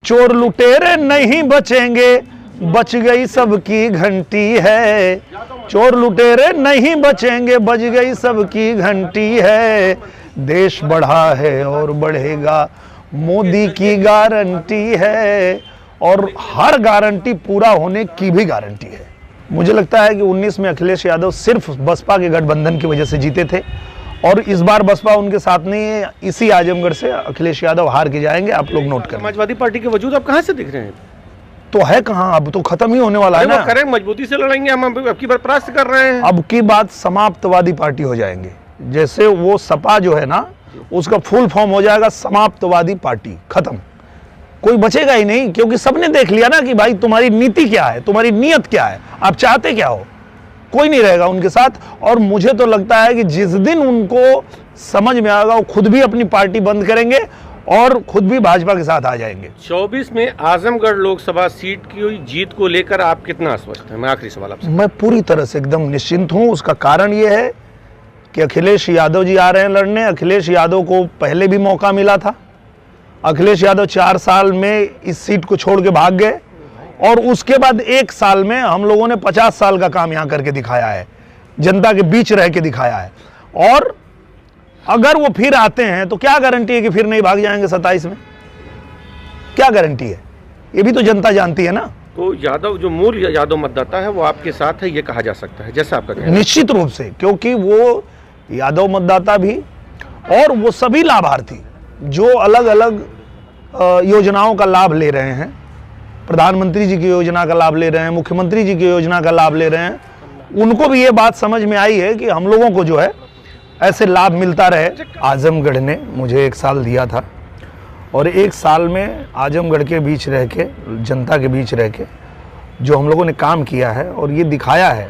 चोर लुटेरे नहीं बचेंगे, बच गई सबकी घंटी है। चोर लुटेरे नहीं बचेंगे, बच गई सबकी घंटी है। देश बढ़ा है और बढ़ेगा, मोदी की गारंटी है। और हर गारंटी पूरा होने की भी गारंटी है। मुझे लगता है कि 19 में अखिलेश यादव सिर्फ बसपा के गठबंधन की वजह से जीते थे, और इस बार बसपा उनके साथ नहीं है। इसी आजमगढ़ से अखिलेश यादव हार के जाएंगे, आप लोग नोट करें। समाजवादी पार्टी के वजूद अब कहां से दिख रहे हैं? तो है कहां, अब तो खत्म ही होने वाला है ना। करें मजबूती से लड़ेंगे, हम अब की बार परास्त कर रहे हैं। अब की बात समाप्तवादी पार्टी हो जाएंगे। जैसे वो सपा जो है ना, उसका फुल फॉर्म हो जाएगा समाप्तवादी पार्टी, खत्म, कोई बचेगा ही नहीं। क्योंकि सबने देख लिया ना कि भाई तुम्हारी नीति क्या है, तुम्हारी नीयत क्या है, आप चाहते क्या हो। कोई नहीं रहेगा उनके साथ। और मुझे तो लगता है कि जिस दिन उनको समझ में आएगा, वो खुद भी अपनी पार्टी बंद करेंगे और खुद भी भाजपा के साथ आ जाएंगे। 24 में आजमगढ़ लोकसभा सीट की जीत को लेकर आप कितना आश्वस्त हैं? मैं आखिरी सवाल आपसे। मैं पूरी तरह से एकदम निश्चिंत हूं। उसका कारण ये है कि अखिलेश यादव जी आ रहे हैं लड़ने। अखिलेश यादव को पहले भी मौका मिला था। अखिलेश यादव 4 साल में इस सीट को छोड़ के भाग गए, और उसके बाद 1 साल में हम लोगों ने 50 साल का काम यहां करके दिखाया है, जनता के बीच रह के दिखाया है। और अगर वो फिर आते हैं तो क्या गारंटी है कि फिर नहीं भाग जाएंगे 27 में? क्या गारंटी है? ये भी तो जनता जानती है ना। तो यादव, जो मूल यादव मतदाता है, वो आपके साथ है, ये कहा जा सकता है, जैसा आपका कहना है। निश्चित रूप से, क्योंकि वो यादव मतदाता भी और वो सभी लाभार्थी जो अलग अलग योजनाओं का लाभ ले रहे हैं, प्रधानमंत्री जी की योजना का लाभ ले रहे हैं, मुख्यमंत्री जी की योजना का लाभ ले रहे हैं, उनको भी ये बात समझ में आई है कि हम लोगों को जो है ऐसे लाभ मिलता रहे। आजमगढ़ ने मुझे 1 साल दिया था, और 1 साल में आजमगढ़ के बीच रह के, जनता के बीच रह के जो हम लोगों ने काम किया है, और ये दिखाया है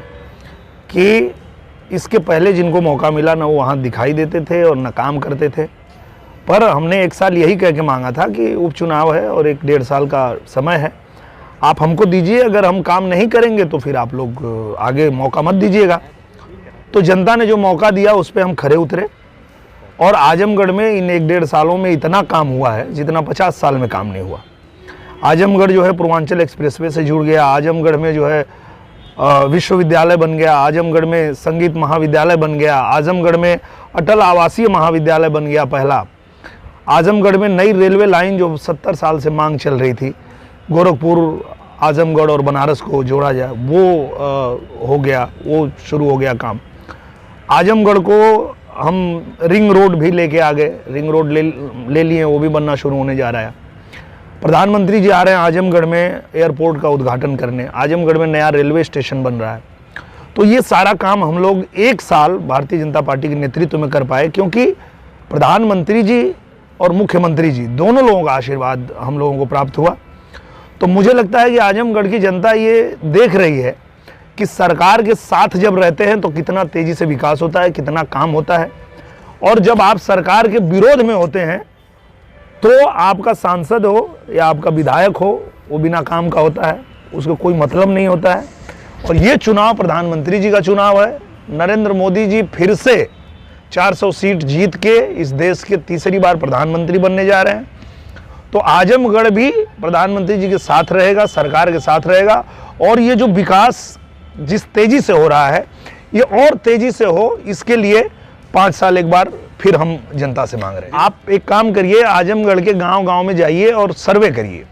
कि इसके पहले जिनको मौका मिला ना, वो वहाँ दिखाई देते थे और ना काम करते थे। पर हमने 1 साल यही कह के मांगा था कि उपचुनाव है और 1-1.5 साल का समय है, आप हमको दीजिए। अगर हम काम नहीं करेंगे तो फिर आप लोग आगे मौका मत दीजिएगा। तो जनता ने जो मौका दिया उस पर हम खरे उतरे, और आजमगढ़ में इन 1-1.5 सालों में इतना काम हुआ है जितना 50 साल में काम नहीं हुआ। आजमगढ़ जो है पूर्वांचल एक्सप्रेसवे से जुड़ गया, आजमगढ़ में जो है विश्वविद्यालय बन गया, आजमगढ़ में संगीत महाविद्यालय बन गया, आजमगढ़ में अटल आवासीय महाविद्यालय बन गया पहला, आजमगढ़ में नई रेलवे लाइन जो 70 साल से मांग चल रही थी, गोरखपुर, आजमगढ़ और बनारस को जोड़ा जाए, वो हो गया, वो शुरू हो गया काम। आजमगढ़ को हम रिंग रोड भी लेके आ गए, रिंग रोड ले लिए, वो भी बनना शुरू होने जा रहा है। प्रधानमंत्री जी आ रहे हैं आजमगढ़ में एयरपोर्ट का उद्घाटन करने, आजमगढ़ में नया रेलवे स्टेशन बन रहा है। तो ये सारा काम हम लोग 1 साल भारतीय जनता पार्टी के नेतृत्व में कर पाए, क्योंकि प्रधानमंत्री जी और मुख्यमंत्री जी दोनों लोगों का आशीर्वाद हम लोगों को प्राप्त हुआ। तो मुझे लगता है कि आजमगढ़ की जनता ये देख रही है कि सरकार के साथ जब रहते हैं तो कितना तेजी से विकास होता है, कितना काम होता है, और जब आप सरकार के विरोध में होते हैं तो आपका सांसद हो या आपका विधायक हो, वो बिना काम का होता है, उसको कोई मतलब नहीं होता है। और ये चुनाव प्रधानमंत्री जी का चुनाव है। नरेंद्र मोदी जी फिर से 400 सीट जीत के इस देश के तीसरी बार प्रधानमंत्री बनने जा रहे हैं। तो आजमगढ़ भी प्रधानमंत्री जी के साथ रहेगा, सरकार के साथ रहेगा, और ये जो विकास जिस तेजी से हो रहा है ये और तेजी से हो, इसके लिए 5 साल एक बार फिर हम जनता से मांग रहे हैं। आप एक काम करिए, आजमगढ़ के गांव-गांव में जाइए और सर्वे करिए।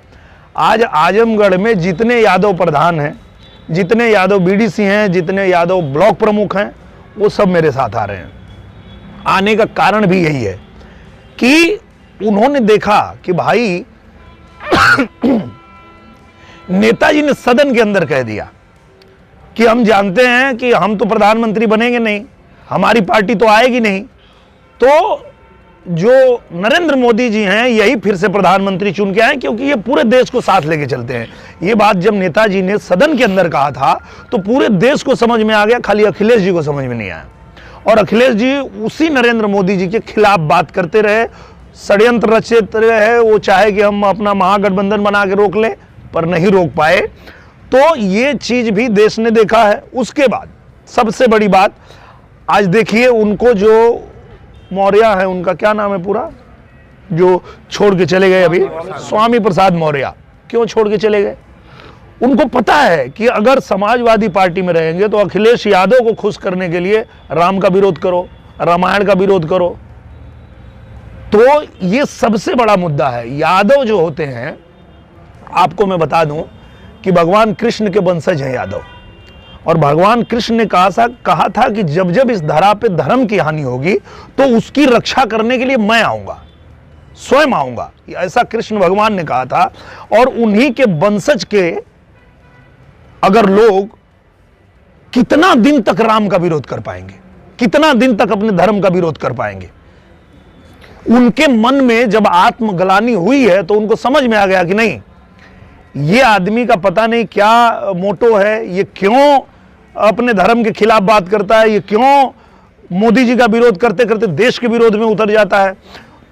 आज आजमगढ़ में जितने यादव प्रधान हैं, जितने यादव बीडीसी हैं, जितने यादव ब्लॉक प्रमुख हैं, वो सब मेरे साथ आ रहे हैं। आने का कारण भी यही है कि उन्होंने देखा कि भाई नेताजी ने सदन के अंदर कह दिया कि हम जानते हैं कि हम तो प्रधानमंत्री बनेंगे नहीं, हमारी पार्टी तो आएगी नहीं, तो जो नरेंद्र मोदी जी हैं यही फिर से प्रधानमंत्री चुन के आए, क्योंकि ये पूरे देश को साथ लेके चलते हैं। ये बात जब नेताजी ने सदन के अंदर कहा था तो पूरे देश को समझ में आ गया, खाली अखिलेश जी को समझ में नहीं आया। और अखिलेश जी उसी नरेंद्र मोदी जी के खिलाफ बात करते रहे, षड्यंत्र रचते रहे, वो चाहे कि हम अपना महागठबंधन बना के रोक लें, पर नहीं रोक पाए। तो ये चीज भी देश ने देखा है। उसके बाद सबसे बड़ी बात, आज देखिए उनको जो मौर्य है, उनका क्या नाम है पूरा, जो छोड़ के चले गए अभी, स्वामी प्रसाद मौर्य क्यों छोड़ के चले गए? उनको पता है कि अगर समाजवादी पार्टी में रहेंगे तो अखिलेश यादव को खुश करने के लिए राम का विरोध करो, रामायण का विरोध करो। तो ये सबसे बड़ा मुद्दा है। यादव जो होते हैं, आपको मैं बता दूं कि भगवान कृष्ण के वंशज हैं यादव, और भगवान कृष्ण ने कहा था कि जब जब इस धरा पे धर्म की हानि होगी तो उसकी रक्षा करने के लिए मैं आऊंगा, स्वयं आऊंगा, ऐसा कृष्ण भगवान ने कहा था। और उन्हीं के वंशज के अगर लोग कितना दिन तक राम का विरोध कर पाएंगे, कितना दिन तक अपने धर्म का विरोध कर पाएंगे? उनके मन में जब आत्मग्लानि हुई है तो उनको समझ में आ गया कि नहीं, ये आदमी का पता नहीं क्या मोटो है, ये क्यों अपने धर्म के खिलाफ बात करता है, ये क्यों मोदी जी का विरोध करते करते देश के विरोध में उतर जाता है।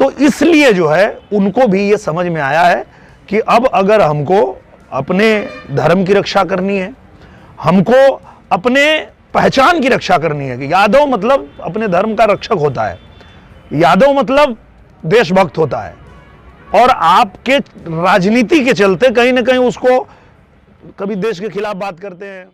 तो इसलिए जो है उनको भी ये समझ में आया है कि अब अगर हमको अपने धर्म की रक्षा करनी है, हमको अपने पहचान की रक्षा करनी है कि यादव मतलब अपने धर्म का रक्षक होता है, यादव मतलब देशभक्त होता है, और आपके राजनीति के चलते कहीं ना कहीं उसको कभी देश के खिलाफ बात करते हैं,